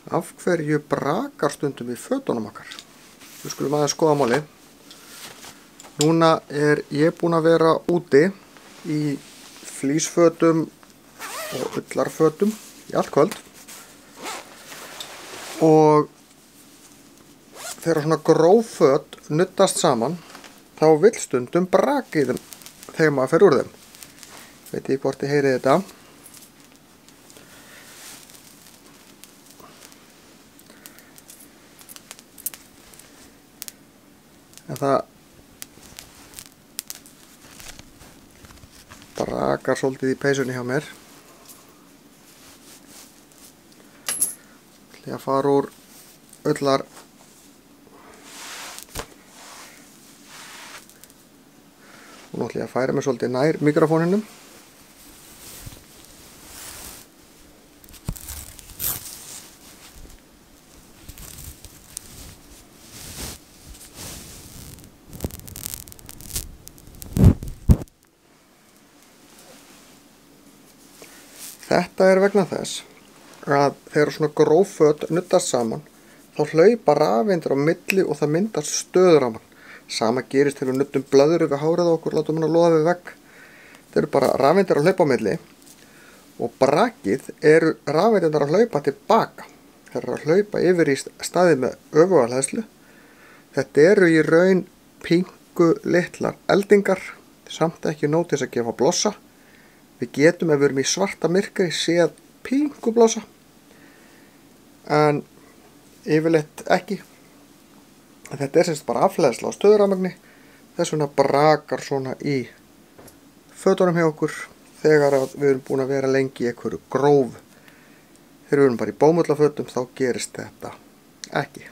Af hverju brakar stundum í fötunum okkar? Við skulum aðeins skoða málið. Núna er ég búinn að vera úti í flísfötum og ullarfötum í allt kvöld. Og þegar svona gróf föt nuddast saman, þá vill stundum braka í þeim þegar maður fer úr þeim. Veit ég hvort ég heyri þetta. En það brakar svolítið í peysunni hjá mér. Ætla ég að fara úr ullar og nú ætla ég að færa mig svolítið nær mikrofóninum. Þetta er vegna þess að þegar svona gróf föt nuddast saman þá hlaupa rafeindir á milli og það myndast stöðuramagn. Sama gerist þegar við nuddum blöðru við hárið á okkur, látum hann að loða við vegg. Það eru bara rafeindir að hlaupa á milli og brakið eru rafeindirnar að hlaupa tilbaka. Það eru að hlaupa yfir í staði með öfugalhæðslu. Þetta eru í raun pingu litlar eldingar, samt ekki nóg til þess að gefa blossa. Við getum, ef við erum í svarta myrkri, séð pingu blása, en yfirleitt ekki. Þetta er semst bara afhleðsla á stöðuramagni, þess vegna brakar svona í fötunum hjá okkur þegar við erum búin að vera lengi í einhverju gróf. Þegar við erum bara í bómullafötum þá gerist þetta ekki.